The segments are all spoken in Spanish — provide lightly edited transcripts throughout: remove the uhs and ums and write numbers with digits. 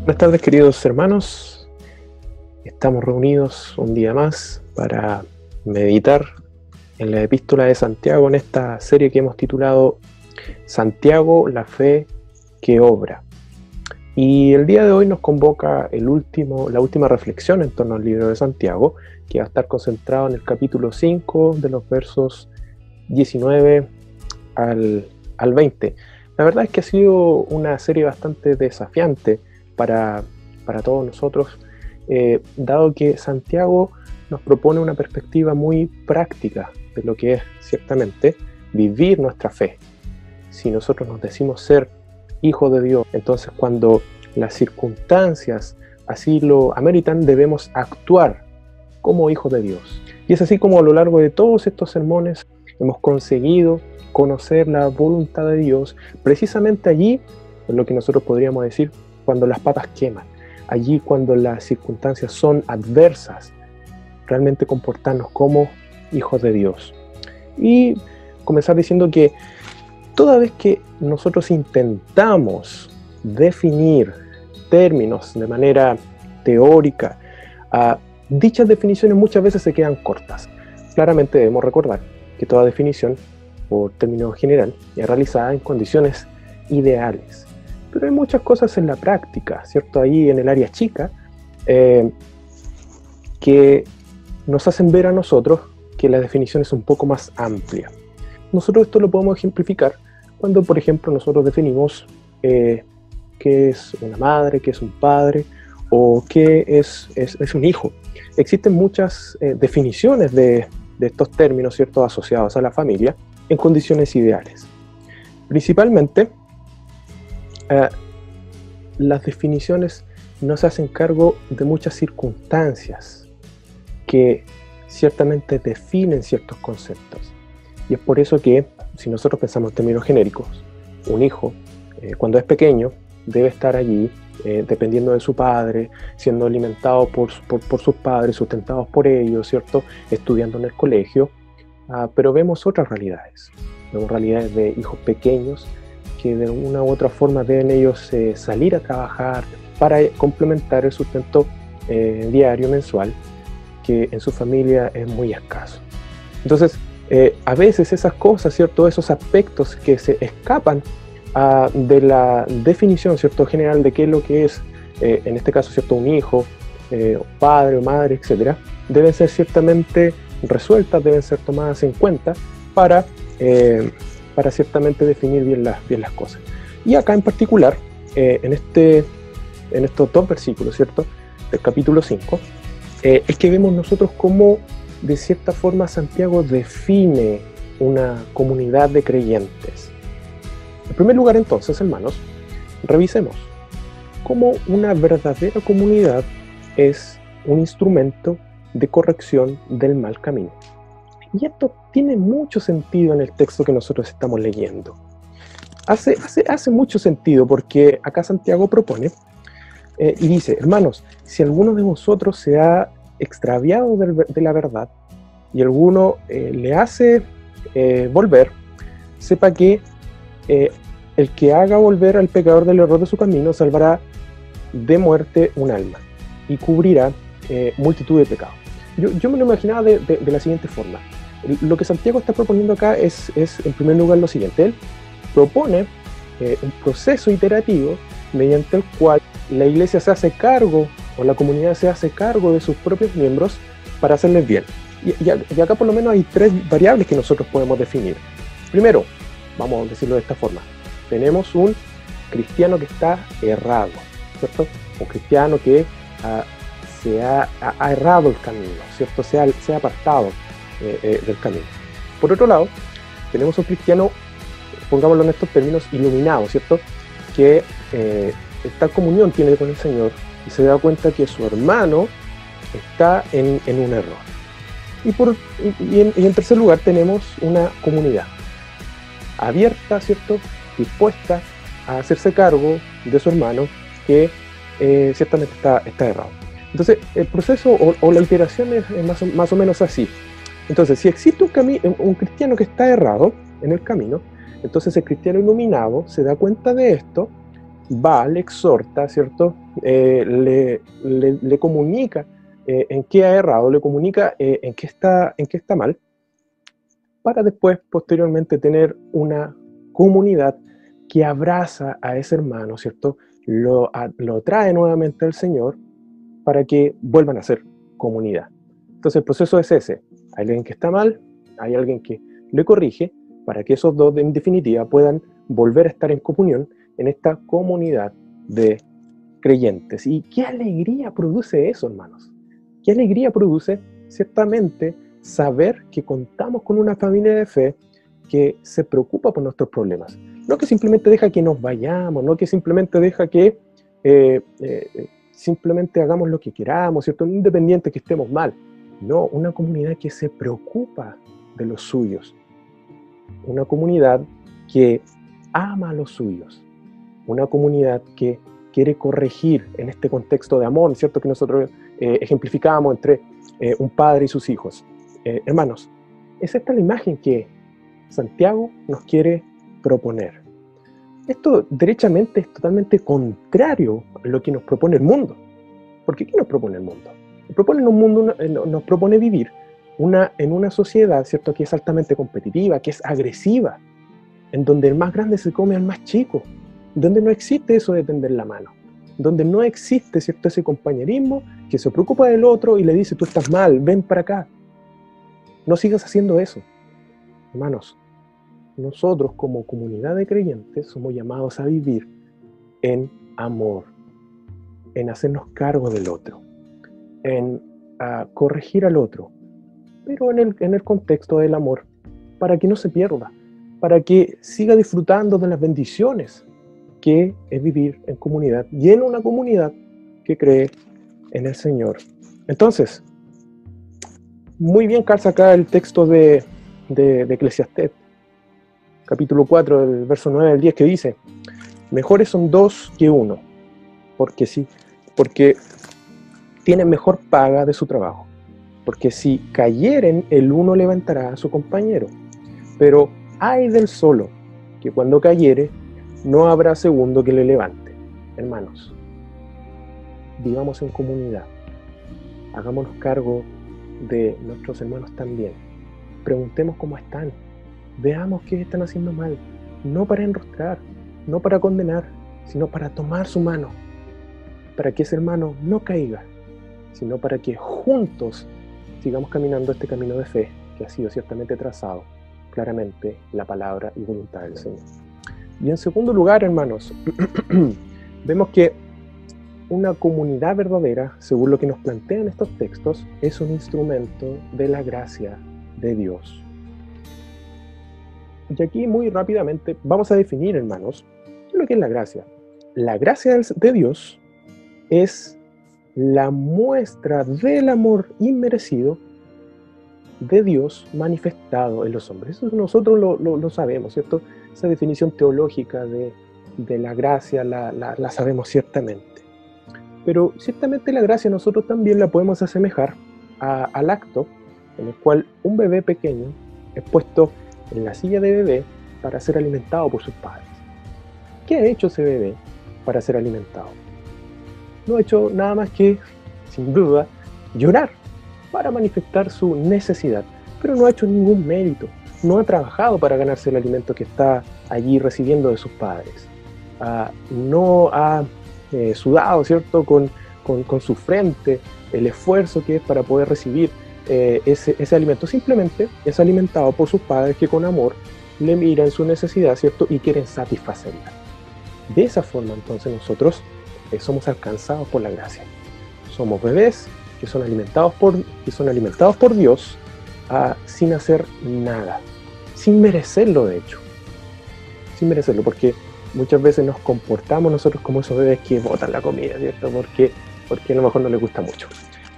Buenas tardes, queridos hermanos. Estamos reunidos un día más para meditar en la epístola de Santiago en esta serie que hemos titulado Santiago, la fe que obra. Y el día de hoy nos convoca la última reflexión en torno al libro de Santiago, que va a estar concentrado en el capítulo 5 de los versos 19 al 20. La verdad es que ha sido una serie bastante desafiante para todos nosotros, dado que Santiago nos propone una perspectiva muy práctica de lo que es ciertamente vivir nuestra fe. Si nosotros nos decimos ser hijos de Dios, entonces cuando las circunstancias así lo ameritan, debemos actuar como hijos de Dios. Y es así como a lo largo de todos estos sermones hemos conseguido conocer la voluntad de Dios, precisamente allí, en lo que nosotros podríamos decir, cuando las papas queman, allí cuando las circunstancias son adversas, realmente comportarnos como hijos de Dios. Y comenzar diciendo que toda vez que nosotros intentamos definir términos de manera teórica, dichas definiciones muchas veces se quedan cortas. Claramente debemos recordar que toda definición, por término general, es realizada en condiciones ideales. Pero hay muchas cosas en la práctica, ¿cierto? Ahí en el área chica, que nos hacen ver a nosotros que la definición es un poco más amplia. Nosotros esto lo podemos ejemplificar cuando, por ejemplo, nosotros definimos qué es una madre, qué es un padre, o qué es un hijo. Existen muchas definiciones de estos términos, ¿cierto?, asociados a la familia en condiciones ideales. Principalmente, las definiciones no se hacen cargo de muchas circunstancias que ciertamente definen ciertos conceptos. Y es por eso que, si nosotros pensamos en términos genéricos, un hijo, cuando es pequeño, debe estar allí, dependiendo de su padre, siendo alimentado por sus padres, sustentados por ellos, ¿cierto?, estudiando en el colegio. Pero vemos otras realidades. Vemos realidades de hijos pequeños que de una u otra forma deben ellos salir a trabajar para complementar el sustento diario, mensual, que en su familia es muy escaso. Entonces, a veces esas cosas, ¿cierto?, esos aspectos que se escapan de la definición, ¿cierto?, general de qué es lo que es, en este caso, ¿cierto?, un hijo, padre o madre, etcétera, deben ser ciertamente resueltas, deben ser tomadas en cuenta para ciertamente definir bien las cosas. Y acá en particular, en estos dos versículos, ¿cierto?, del capítulo 5, es que vemos nosotros cómo de cierta forma Santiago define una comunidad de creyentes. En primer lugar, entonces, hermanos, revisemos cómo una verdadera comunidad es un instrumento de corrección del mal camino. Y esto tiene mucho sentido en el texto que nosotros estamos leyendo. Hace mucho sentido porque acá Santiago propone y dice: hermanos, si alguno de vosotros se ha extraviado de la verdad y alguno le hace volver, sepa que el que haga volver al pecador del error de su camino salvará de muerte un alma y cubrirá multitud de pecados. Yo me lo imaginaba de la siguiente forma. Lo que Santiago está proponiendo acá es en primer lugar lo siguiente. Él propone un proceso iterativo mediante el cual la iglesia se hace cargo, o la comunidad se hace cargo de sus propios miembros para hacerles bien. Y acá por lo menos hay tres variables que nosotros podemos definir. Primero, vamos a decirlo de esta forma, tenemos un cristiano que está errado, ¿cierto? Un cristiano que se ha errado el camino, ¿cierto? Se ha apartado del camino. Por otro lado, tenemos un cristiano, pongámoslo en estos términos, iluminado, ¿cierto? Que esta comunión tiene con el Señor y se da cuenta que su hermano está en un error. Y en tercer lugar tenemos una comunidad abierta, ¿cierto?, dispuesta a hacerse cargo de su hermano que ciertamente está errado. Entonces el proceso o la iteración es más o menos así. Entonces, si existe un cristiano que está errado en el camino, entonces el cristiano iluminado se da cuenta de esto va, le exhorta, ¿cierto? Le comunica en qué ha errado, le comunica en qué está mal, para después, posteriormente, tener una comunidad que abraza a ese hermano, ¿cierto? Lo trae nuevamente al Señor para que vuelvan a ser comunidad. Entonces el proceso es ese. Hay alguien que está mal, hay alguien que le corrige, para que esos dos, en definitiva, puedan volver a estar en comunión en esta comunidad de creyentes. ¿Y qué alegría produce eso, hermanos? ¿Qué alegría produce, ciertamente, saber que contamos con una familia de fe que se preocupa por nuestros problemas? No que simplemente deja que nos vayamos, no que simplemente deja que simplemente hagamos lo que queramos, ¿cierto? Independiente que estemos mal. No, una comunidad que se preocupa de los suyos. Una comunidad que ama a los suyos. Una comunidad que quiere corregir en este contexto de amor, ¿cierto? Que nosotros ejemplificamos entre un padre y sus hijos. Hermanos, es esta la imagen que Santiago nos quiere proponer. Esto derechamente es totalmente contrario a lo que nos propone el mundo. Porque ¿qué nos propone el mundo? Nos propone vivir en una sociedad, ¿cierto?, que es altamente competitiva, que es agresiva, en donde el más grande se come al más chico, donde no existe eso de tender la mano, donde no existe, ¿cierto?, ese compañerismo que se preocupa del otro y le dice, tú estás mal, ven para acá. No sigas haciendo eso. Hermanos, nosotros como comunidad de creyentes somos llamados a vivir en amor, en hacernos cargo del otro, en corregir al otro, pero en el contexto del amor, para que no se pierda, para que siga disfrutando de las bendiciones que es vivir en comunidad y en una comunidad que cree en el Señor. Entonces, muy bien calza acá el texto de Eclesiastés, capítulo 4, del verso 9 al 10, que dice, mejores son dos que uno, porque tienen mejor paga de su trabajo, porque si cayeren, el uno levantará a su compañero, pero ay del solo, que cuando cayere, no habrá segundo que le levante. Hermanos, vivamos en comunidad, hagámonos cargo de nuestros hermanos también, preguntemos cómo están, veamos qué están haciendo mal, no para enrostrar, no para condenar, sino para tomar su mano, para que ese hermano no caiga, sino para que juntos sigamos caminando este camino de fe que ha sido ciertamente trazado claramente la palabra y voluntad del Señor. Y en segundo lugar, hermanos, vemos que una comunidad verdadera, según lo que nos plantean estos textos, es un instrumento de la gracia de Dios. Y aquí muy rápidamente vamos a definir, hermanos, qué es lo que es la gracia. La gracia de Dios es la muestra del amor inmerecido de Dios manifestado en los hombres. Eso nosotros lo sabemos, ¿cierto? Esa definición teológica de la gracia la sabemos ciertamente. Pero ciertamente la gracia nosotros también la podemos asemejar al acto en el cual un bebé pequeño es puesto en la silla de bebé para ser alimentado por sus padres. ¿Qué ha hecho ese bebé para ser alimentado? No ha hecho nada más que, sin duda, llorar para manifestar su necesidad, pero no ha hecho ningún mérito, no ha trabajado para ganarse el alimento que está allí recibiendo de sus padres, no ha sudado, ¿cierto?, con su frente el esfuerzo que es para poder recibir ese alimento. Simplemente es alimentado por sus padres que con amor le miran su necesidad, ¿cierto?, y quieren satisfacerla. De esa forma, entonces, nosotros somos alcanzados por la gracia. Somos bebés que son alimentados por Dios sin hacer nada, sin merecerlo, de hecho. Sin merecerlo, porque muchas veces nos comportamos nosotros como esos bebés que botan la comida, ¿cierto? Porque a lo mejor no les gusta mucho.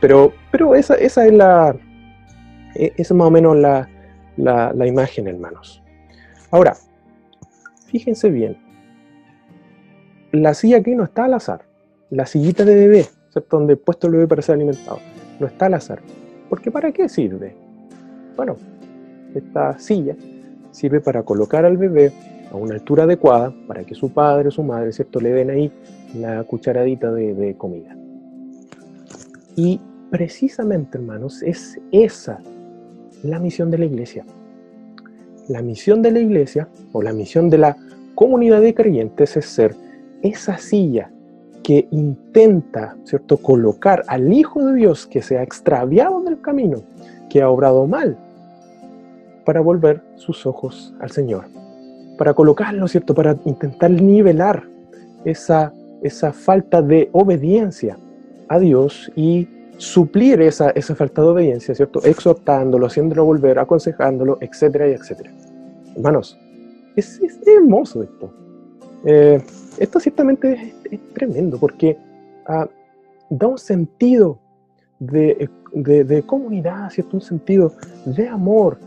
Pero esa es más o menos la imagen, hermanos. Ahora, fíjense bien, la silla aquí no está al azar. La sillita de bebé, ¿cierto?, donde he puesto el bebé para ser alimentado, no está al azar. Porque ¿para qué sirve? Bueno, esta silla sirve para colocar al bebé a una altura adecuada para que su padre o su madre, ¿cierto?, le den ahí la cucharadita de comida. Y precisamente, hermanos, es esa la misión de la iglesia. La misión de la iglesia, o la misión de la comunidad de creyentes, es ser esa silla que intenta, ¿cierto?, colocar al Hijo de Dios que se ha extraviado del camino, que ha obrado mal, para volver sus ojos al Señor, para colocarlo, ¿cierto?, para intentar nivelar esa falta de obediencia a Dios y suplir esa falta de obediencia, ¿cierto?, exhortándolo, haciéndolo volver, aconsejándolo, etcétera y etcétera. Hermanos, es hermoso esto. Esto ciertamente es tremendo porque da un sentido de comunidad, ¿cierto?, un sentido de amor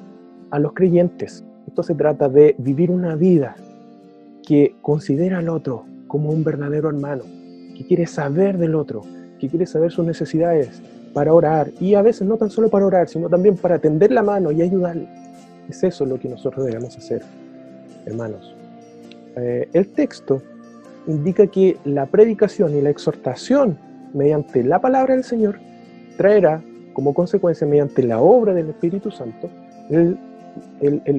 a los creyentes. Esto se trata de vivir una vida que considera al otro como un verdadero hermano, que quiere saber del otro, que quiere saber sus necesidades para orar, y a veces no tan solo para orar, sino también para tender la mano y ayudarle. Es eso lo que nosotros debemos hacer, hermanos. El texto indica que la predicación y la exhortación mediante la palabra del Señor traerá como consecuencia, mediante la obra del Espíritu Santo, el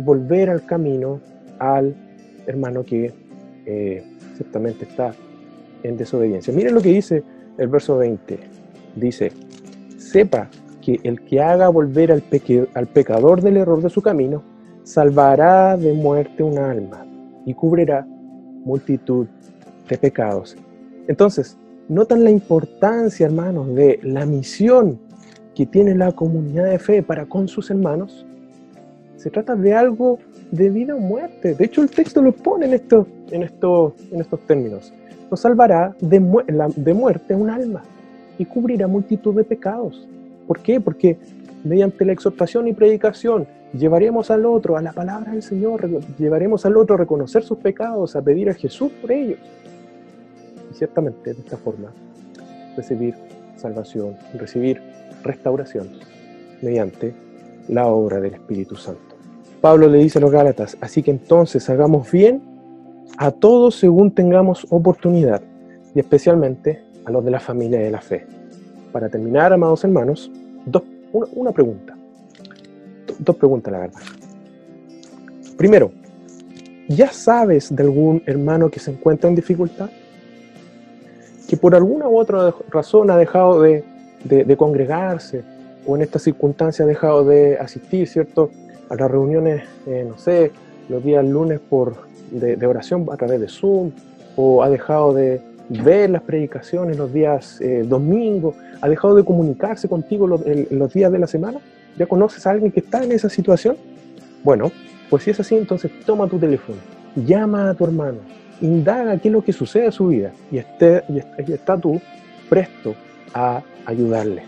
volver al camino al hermano que ciertamente está en desobediencia. Miren lo que dice el verso 20. Dice: sepa que el que haga volver al pecador del error de su camino, salvará de muerte un alma y cubrirá multitud de pecados. Entonces, ¿notan la importancia, hermanos, de la misión que tiene la comunidad de fe para con sus hermanos? Se trata de algo de vida o muerte. De hecho, el texto lo pone en estos términos. Nos salvará de muerte un alma y cubrirá multitud de pecados. ¿Por qué? Porque mediante la exhortación y predicación llevaremos al otro a la palabra del Señor, llevaremos al otro a reconocer sus pecados, a pedir a Jesús por ellos. Y ciertamente de esta forma recibir salvación, recibir restauración mediante la obra del Espíritu Santo. Pablo le dice a los Gálatas: así que entonces hagamos bien a todos según tengamos oportunidad, y especialmente a los de la familia de la fe. Para terminar, amados hermanos, una pregunta. Dos preguntas, la verdad. Primero, ¿ya sabes de algún hermano que se encuentra en dificultad? Que por alguna u otra razón ha dejado de congregarse, o en esta circunstancia ha dejado de asistir, ¿cierto?, a las reuniones, no sé, los días lunes de oración a través de Zoom, o ha dejado de ver las predicaciones los días domingos, ha dejado de comunicarse contigo los días de la semana. ¿Ya conoces a alguien que está en esa situación? Bueno, pues si es así, entonces toma tu teléfono, llama a tu hermano, indaga qué es lo que sucede en su vida y está tú presto a ayudarle.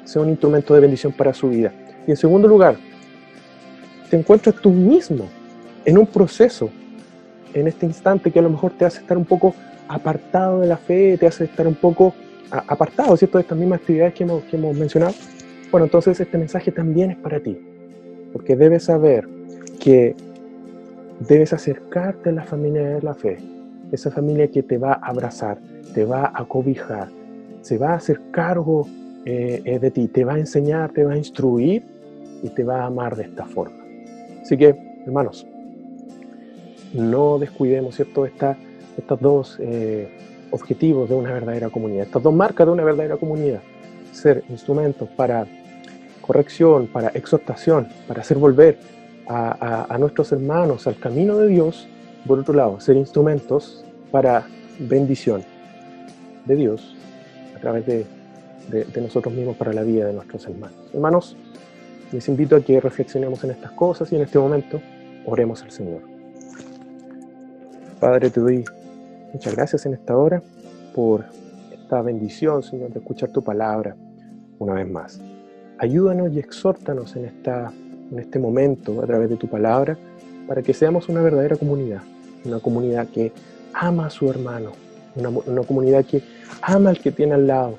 Sea un instrumento de bendición para su vida. Y en segundo lugar, te encuentras tú mismo en un proceso, en este instante, que a lo mejor te hace estar un poco apartado de la fe, te hace estar un poco apartado, ¿cierto?, de estas mismas actividades que hemos mencionado. Bueno, entonces este mensaje también es para ti, porque debes saber que debes acercarte a la familia de la fe, esa familia que te va a abrazar, te va a cobijar, se va a hacer cargo de ti, te va a enseñar, te va a instruir y te va a amar de esta forma. Así que, hermanos, no descuidemos, ¿cierto?, estos dos objetivos de una verdadera comunidad, estas dos marcas de una verdadera comunidad: ser instrumentos para corrección, para exhortación, para hacer volver a nuestros hermanos al camino de Dios. Por otro lado, ser instrumentos para bendición de Dios a través de nosotros mismos para la vida de nuestros hermanos. Hermanos, les invito a que reflexionemos en estas cosas y en este momento oremos al Señor. Padre, te doy muchas gracias en esta hora por esta bendición, Señor, de escuchar tu palabra una vez más. Ayúdanos y exhórtanos en este momento a través de tu palabra, para que seamos una verdadera comunidad, una comunidad que ama a su hermano, una comunidad que ama al que tiene al lado,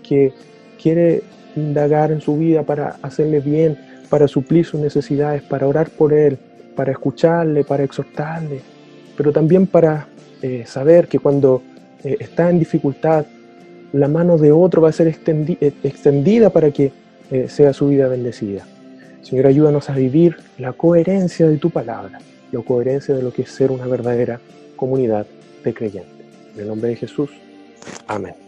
que quiere indagar en su vida para hacerle bien, para suplir sus necesidades, para orar por él, para escucharle, para exhortarle, pero también para saber que cuando está en dificultad, la mano de otro va a ser extendida para que sea su vida bendecida. Señor, ayúdanos a vivir la coherencia de tu palabra, la coherencia de lo que es ser una verdadera comunidad de creyentes. En el nombre de Jesús, amén.